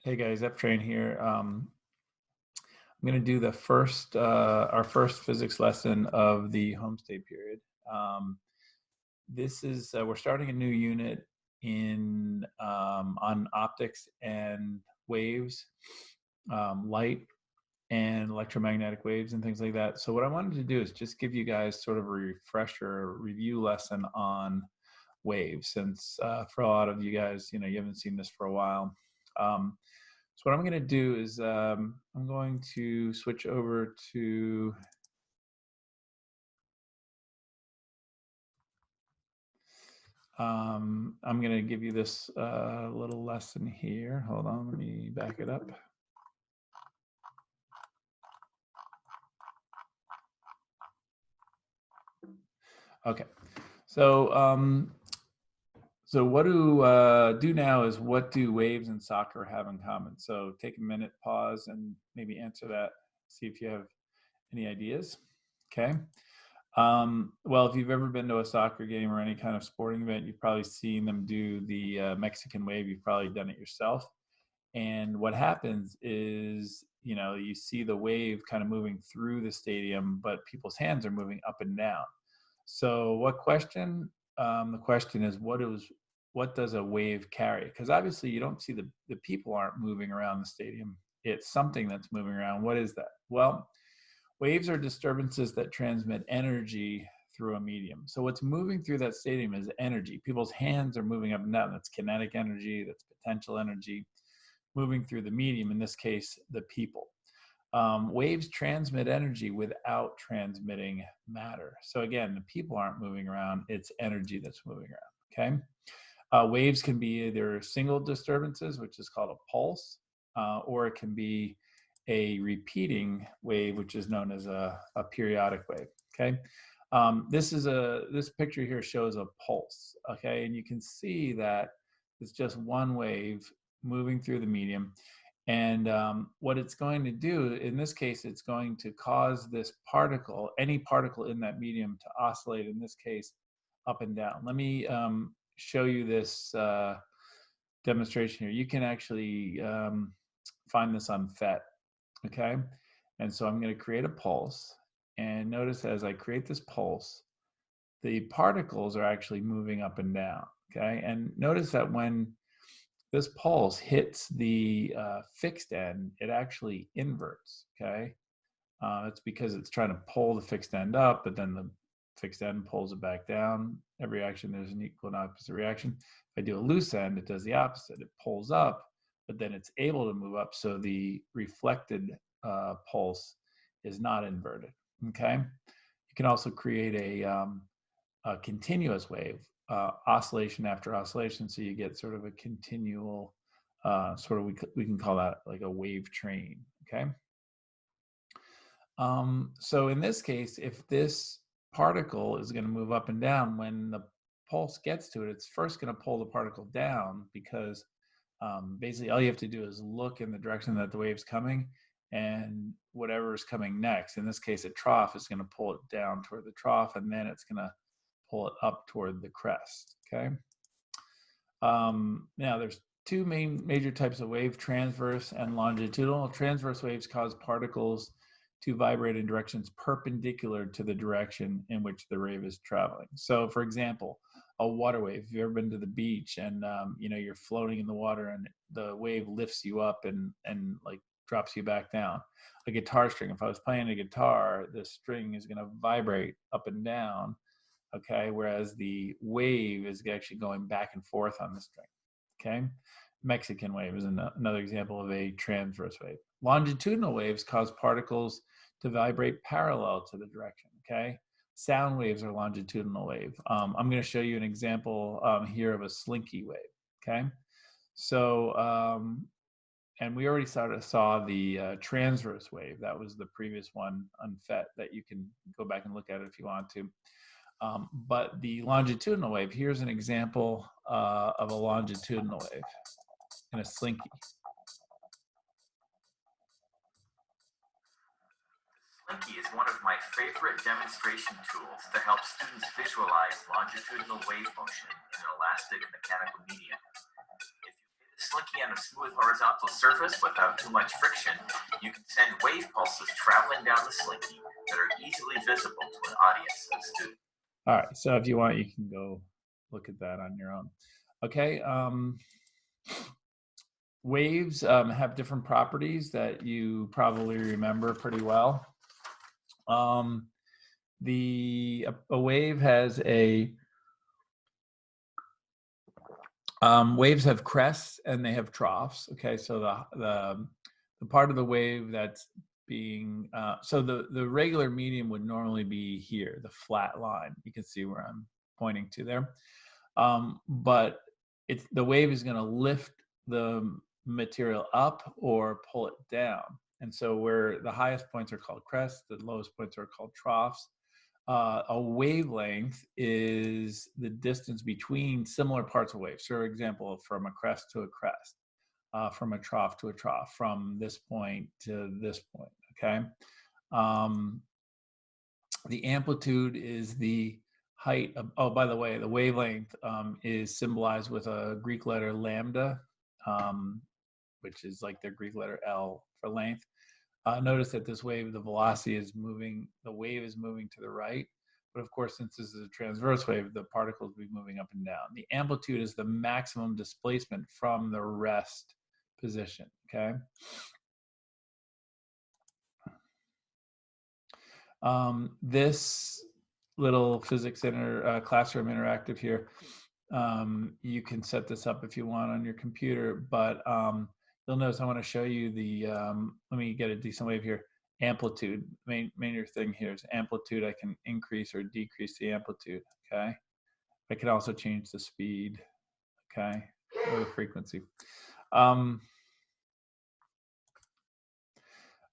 Hey guys, F-Train here. I'm going to do the first, our first physics lesson of the homestay period. This is we're starting a new unit in on optics and waves, light and electromagnetic waves and things like that. So what I wanted to do is just give you guys sort of a refresher review lesson on waves, since for a lot of you guys, you haven't seen this for a while. So what I'm going to do is I'm going to switch over to I'm going to give you this little lesson here. Hold on, let me back it up. Okay, so so what do now is, what do waves and soccer have in common? So take a minute, pause, and maybe answer that. See if you have any ideas. Okay. Well, if you've ever been to a soccer game or any kind of sporting event, you've probably seen them do the Mexican wave. You've probably done it yourself. And what happens is, you see the wave kind of moving through the stadium, but people's hands are moving up and down. So what question? The question is, what does a wave carry? Because obviously you don't see the people aren't moving around the stadium. It's something that's moving around. What is that? Well, waves are disturbances that transmit energy through a medium. So what's moving through that stadium is energy. People's hands are moving up and down. That's kinetic energy, that's potential energy moving through the medium, in this case, the people. Waves transmit energy without transmitting matter. So again, the people aren't moving around, it's energy that's moving around, okay? Waves can be either single disturbances, which is called a pulse, or it can be a repeating wave, which is known as a periodic wave, okay? This picture here shows a pulse, okay? And you can see that it's just one wave moving through the medium. And what it's going to do, in this case, it's going to cause this particle, any particle in that medium, to oscillate, in this case, up and down. Let me show you this demonstration here. You can actually find this on PhET, okay? And so I'm going to create a pulse. And notice as I create this pulse, the particles are actually moving up and down, okay? And notice that when this pulse hits the fixed end, it actually inverts, okay? It's because it's trying to pull the fixed end up, but then the fixed end pulls it back down. Every reaction, there's an equal and opposite reaction. If I do a loose end, it does the opposite. It pulls up, but then it's able to move up, so the reflected pulse is not inverted, okay? You can also create a continuous wave, oscillation after oscillation, so you get sort of a continual, we can call that like a wave train, okay? So in this case, if this particle is going to move up and down, when the pulse gets to it, it's first going to pull the particle down, because basically all you have to do is look in the direction that the wave's coming, and whatever is coming next, in this case a trough, is going to pull it down toward the trough, and then it's going to pull it up toward the crest, okay? Now there's two major types of wave: transverse and longitudinal. Transverse waves cause particles to vibrate in directions perpendicular to the direction in which the wave is traveling. So for example, a water wave, if you've ever been to the beach and you're floating in the water and the wave lifts you up and like drops you back down. A guitar string, if I was playing a guitar, the string is going to vibrate up and down, okay? Whereas the wave is actually going back and forth on the string, okay? Mexican wave is another example of a transverse wave. Longitudinal waves cause particles to vibrate parallel to the direction, okay? Sound waves are longitudinal wave. I'm going to show you an example here of a slinky wave, okay? So, and we already saw the transverse wave. That was the previous one on PhET that you can go back and look at it if you want to. But the longitudinal wave, here's an example of a longitudinal wave in a slinky. Slinky is one of my favorite demonstration tools to help students visualize longitudinal wave motion in an elastic mechanical medium. If you pay the slinky on a smooth horizontal surface without too much friction, you can send wave pulses traveling down the slinky that are easily visible to an audience of students. All right, so if you want, you can go look at that on your own. Okay, waves have different properties that you probably remember pretty well. A wave has waves have crests and they have troughs. Okay, so the part of the wave that's being so the regular medium would normally be here, the flat line. You can see where I'm pointing to there, but the wave is going to lift the material up or pull it down. And so where the highest points are called crests, the lowest points are called troughs. A wavelength is the distance between similar parts of waves. So, for example, from a crest to a crest, from a trough to a trough, from this point to this point, okay? The amplitude is the height of, oh, by the way, the wavelength is symbolized with a Greek letter lambda, which is like their Greek letter L for length. Notice that this wave, the velocity is moving, the wave is moving to the right. But of course, since this is a transverse wave, the particles will be moving up and down. The amplitude is the maximum displacement from the rest position, okay? This little physics classroom interactive here, you can set this up if you want on your computer, but you'll notice I want to show you the, let me get a decent wave here, amplitude. Main thing here is amplitude. I can increase or decrease the amplitude, okay? I can also change the speed, okay, or the frequency. All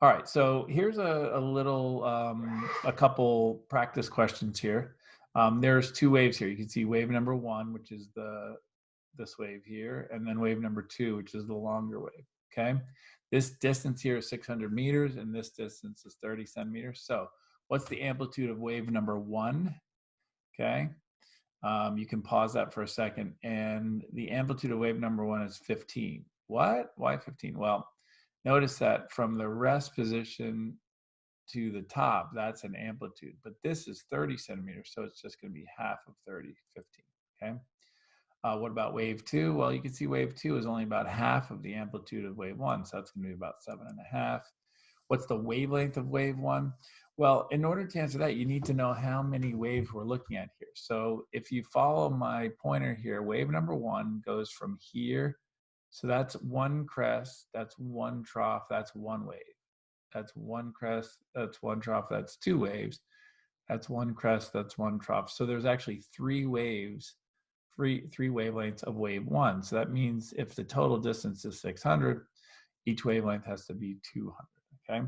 right, so here's a couple practice questions here. There's two waves here. You can see wave number one, which is this wave here, and then wave number two, which is the longer wave, okay? This distance here is 600 meters, and this distance is 30 centimeters. So what's the amplitude of wave number one, okay? You can pause that for a second, and the amplitude of wave number one is 15. What? Why 15? Well, notice that from the rest position to the top, that's an amplitude, but this is 30 centimeters, so it's just going to be half of 30, 15, okay? What about wave two? Well, you can see wave two is only about half of the amplitude of wave one, so that's going to be about 7.5. What's the wavelength of wave one? Well, in order to answer that, you need to know how many waves we're looking at here. So if you follow my pointer here, wave number one goes from here. So that's one crest, that's one trough, that's one wave. That's one crest, that's one trough, that's two waves. That's one crest, that's one trough. So there's actually three waves, three wavelengths of wave one. So that means if the total distance is 600, each wavelength has to be 200, okay?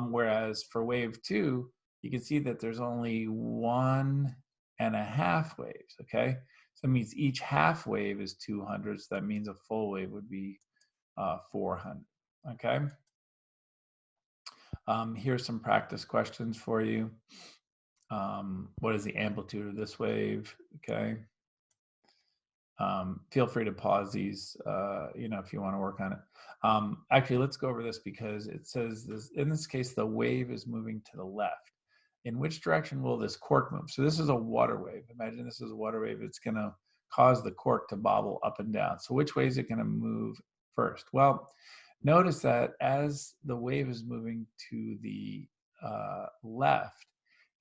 Whereas for wave two, you can see that there's only 1.5 waves, okay? So that means each half wave is 200, so that means a full wave would be 400, okay? Here's some practice questions for you. What is the amplitude of this wave, okay? Feel free to pause these, if you want to work on it. Actually, let's go over this because it says this, in this case, the wave is moving to the left. In which direction will this cork move? So this is a water wave. Imagine this is a water wave. It's going to cause the cork to bobble up and down. So which way is it going to move first? Well, notice that as the wave is moving to the left,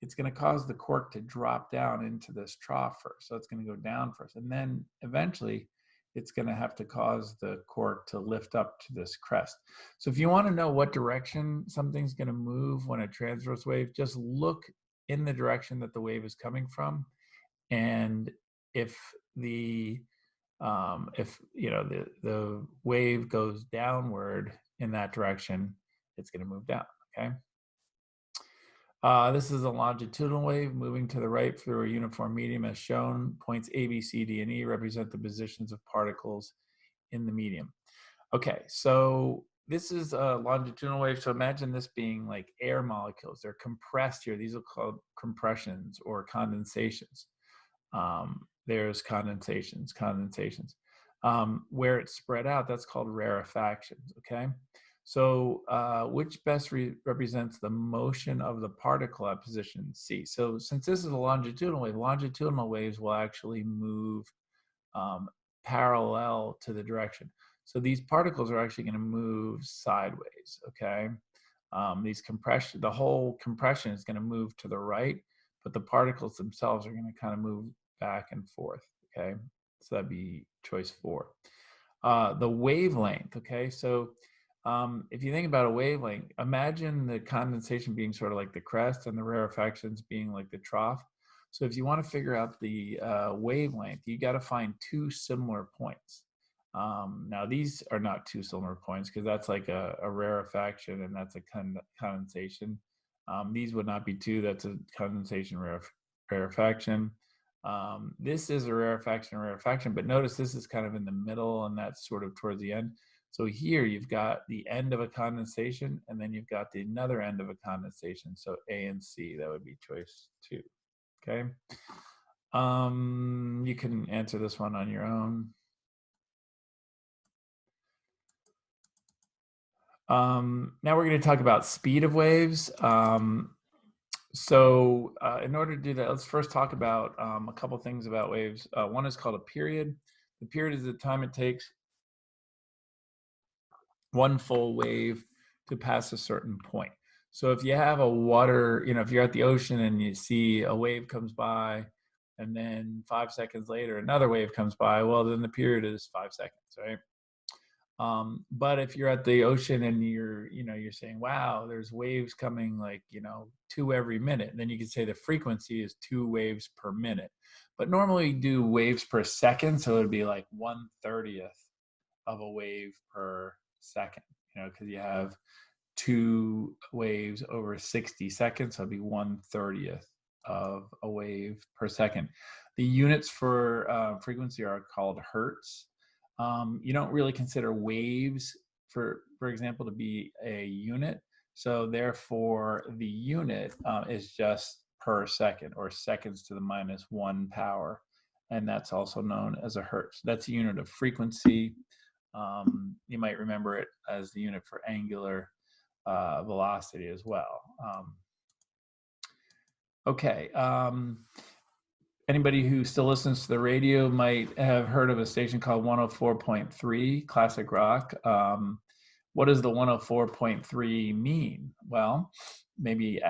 it's going to cause the cork to drop down into this trough first. So it's going to go down first. And then eventually it's going to have to cause the cork to lift up to this crest. So if you want to know what direction something's going to move when a transverse wave, just look in the direction that the wave is coming from. And if the wave goes downward in that direction, it's going to move down, okay? This is a longitudinal wave moving to the right through a uniform medium as shown. Points A, B, C, D, and E represent the positions of particles in the medium. Okay, so this is a longitudinal wave. So imagine this being like air molecules. They're compressed here. These are called compressions or condensations. There's condensations. Where it's spread out, that's called rarefactions, okay? So which best represents the motion of the particle at position C? So since this is a longitudinal waves will actually move parallel to the direction. So these particles are actually going to move sideways, okay? The whole compression is going to move to the right, but the particles themselves are going to kind of move back and forth, okay? So that'd be choice 4. The wavelength, okay? So if you think about a wavelength, imagine the condensation being sort of like the crest and the rarefactions being like the trough. So if you want to figure out the wavelength, you got to find 2 similar points. Now these are not 2 similar points because that's like a rarefaction and that's a condensation. These would not be 2, that's a condensation rarefaction. This is a rarefaction, but notice this is kind of in the middle and that's sort of towards the end. So here you've got the end of a condensation and then you've got the another end of a condensation. So A and C, that would be choice 2, okay? You can answer this one on your own. Now we're going to talk about speed of waves. So in order to do that, let's first talk about a couple things about waves. One is called a period. The period is the time it takes one full wave to pass a certain point. So if you have a water, if you're at the ocean and you see a wave comes by and then 5 seconds later another wave comes by, well, then the period is 5 seconds, right? But if you're at the ocean and you're saying, wow, there's waves coming like, 2 every minute, then you can say the frequency is 2 waves per minute. But normally you do waves per second, so it'd be like 1/30th of a wave per second, because you have 2 waves over 60 seconds, so it'd be 1/30th of a wave per second. The units for frequency are called hertz. You don't really consider waves, for example, to be a unit. So therefore, the unit is just per second, or seconds to the -1 power. And that's also known as a hertz. That's a unit of frequency. You might remember it as the unit for angular velocity as well. Okay. Anybody who still listens to the radio might have heard of a station called 104.3 Classic Rock. What does the 104.3 mean? Well, maybe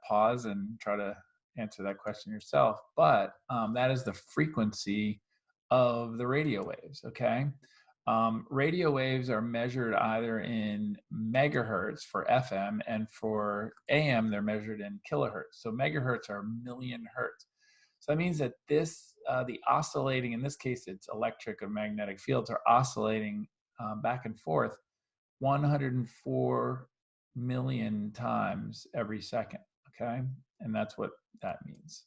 pause and try to answer that question yourself. But that is the frequency of the radio waves, okay? Radio waves are measured either in megahertz for FM, and for AM, they're measured in kilohertz. So megahertz are million hertz. So that means that the oscillating, in this case, it's electric or magnetic fields, are oscillating back and forth 104 million times every second, okay? And that's what that means.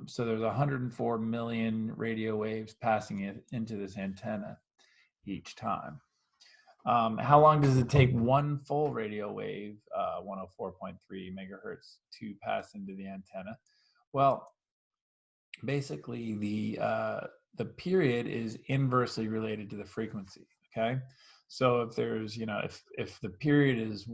So there's 104 million radio waves passing into this antenna each time. How long does it take one full radio wave, 104.3 megahertz, to pass into the antenna? Well, basically the period is inversely related to the frequency, okay? So if there's, if the period is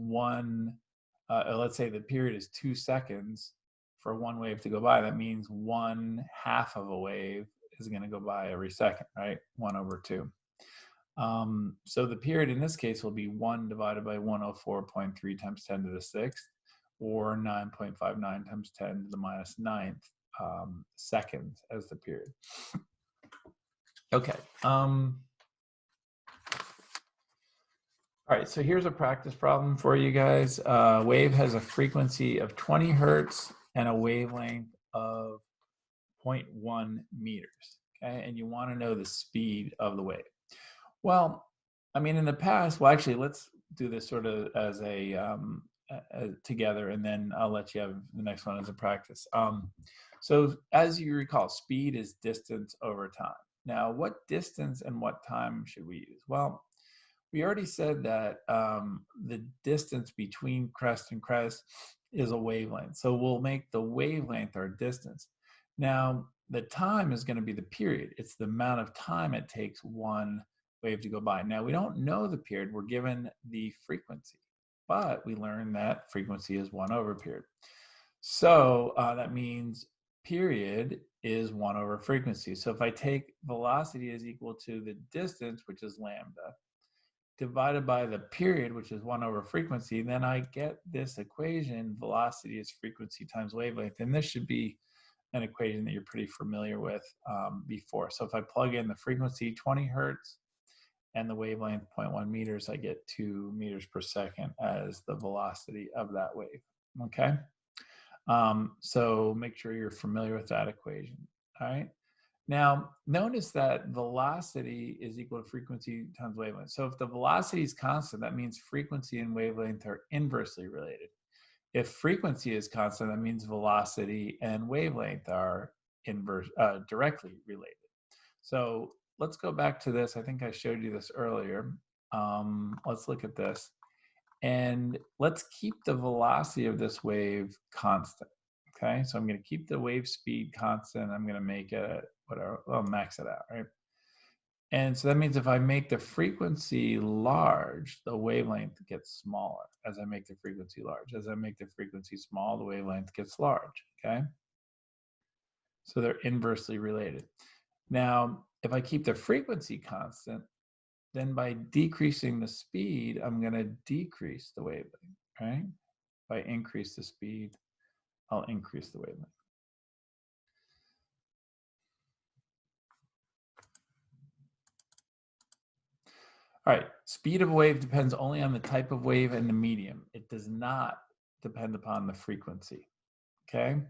let's say the period is 2 seconds for one wave to go by, that means 1/2 of a wave is going to go by every second, right? 1/2. So the period in this case will be 1 divided by 104.3 times 10 to the 6th, or 9.59 times 10 to the -9th seconds as the period. Okay. All right, so here's a practice problem for you guys. Wave has a frequency of 20 hertz and a wavelength of 0.1 meters, okay? And you want to know the speed of the wave. Well, I mean, in the past, well, actually, let's do this sort of as together, and then I'll let you have the next one as a practice. So as you recall, speed is distance over time. Now, what distance and what time should we use? Well, we already said that the distance between crest and crest is a wavelength. So we'll make the wavelength our distance. Now, the time is going to be the period. It's the amount of time it takes one wave to go by. Now, we don't know the period. We're given the frequency, but we learned that frequency is 1 over period. So that means period is 1 over frequency. So if I take velocity is equal to the distance, which is lambda, divided by the period, which is 1 over frequency, then I get this equation, velocity is frequency times wavelength. And this should be an equation that you're pretty familiar with before. So if I plug in the frequency 20 hertz and the wavelength 0.1 meters, I get 2 meters per second as the velocity of that wave, okay? So make sure you're familiar with that equation, all right? Now, notice that velocity is equal to frequency times wavelength. So if the velocity is constant, that means frequency and wavelength are inversely related. If frequency is constant, that means velocity and wavelength are directly related. So let's go back to this. I think I showed you this earlier. Let's look at this. And let's keep the velocity of this wave constant. Okay, so I'm going to keep the wave speed constant. I'm going to make it whatever, I'll max it out, right? And so that means if I make the frequency large, the wavelength gets smaller as I make the frequency large. As I make the frequency small, the wavelength gets large, okay? So they're inversely related. Now, if I keep the frequency constant, then by decreasing the speed, I'm going to decrease the wavelength, right? If I increase the speed, I'll increase the wavelength. All right, speed of a wave depends only on the type of wave and the medium. It does not depend upon the frequency, okay?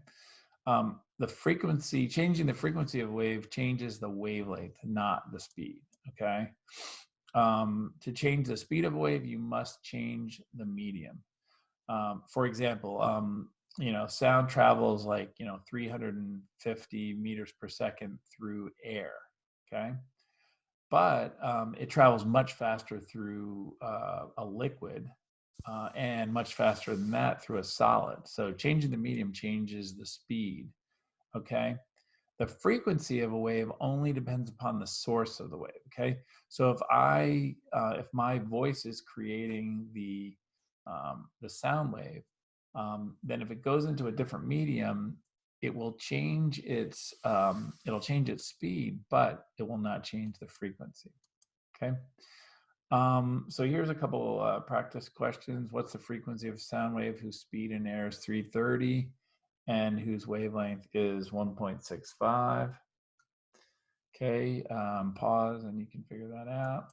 The frequency, changing the frequency of a wave changes the wavelength, not the speed, okay? To change the speed of a wave, you must change the medium. For example, you know, sound travels like, you know, 350 meters per second through air, okay? But it travels much faster through a liquid and much faster than that through a solid. So changing the medium changes the speed, okay? The frequency of a wave only depends upon the source of the wave, okay? So if my voice is creating the sound wave, then if it goes into a different medium, it will change its speed, but it will not change the frequency, okay? So here's a couple practice questions. What's the frequency of a sound wave whose speed in air is 330 and whose wavelength is 1.65? Okay, pause and you can figure that out.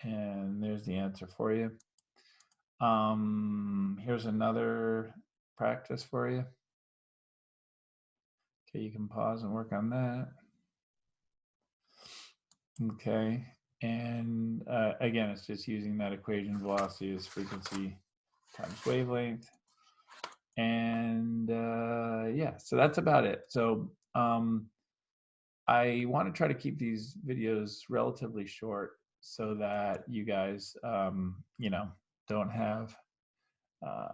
And there's the answer for you. Here's another practice for you. Okay, you can pause and work on that. Okay, and again, it's just using that equation. Velocity is frequency times wavelength. And yeah, so that's about it. So I want to try to keep these videos relatively short so that you guys, you know, don't have,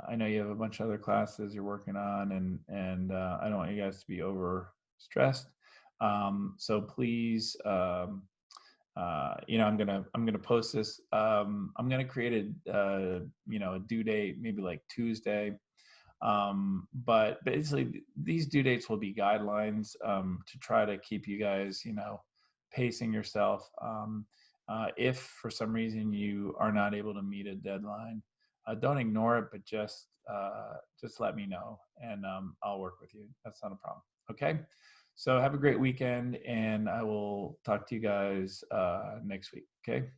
I know you have a bunch of other classes you're working on, and I don't want you guys to be over stressed. So please, you know, I'm gonna post this. I'm gonna create a you know, a due date, maybe like Tuesday. But basically, these due dates will be guidelines to try to keep you guys, you know, pacing yourself. If for some reason you are not able to meet a deadline, don't ignore it, but just let me know, and I'll work with you. That's not a problem. Okay. So have a great weekend, and I will talk to you guys next week. Okay.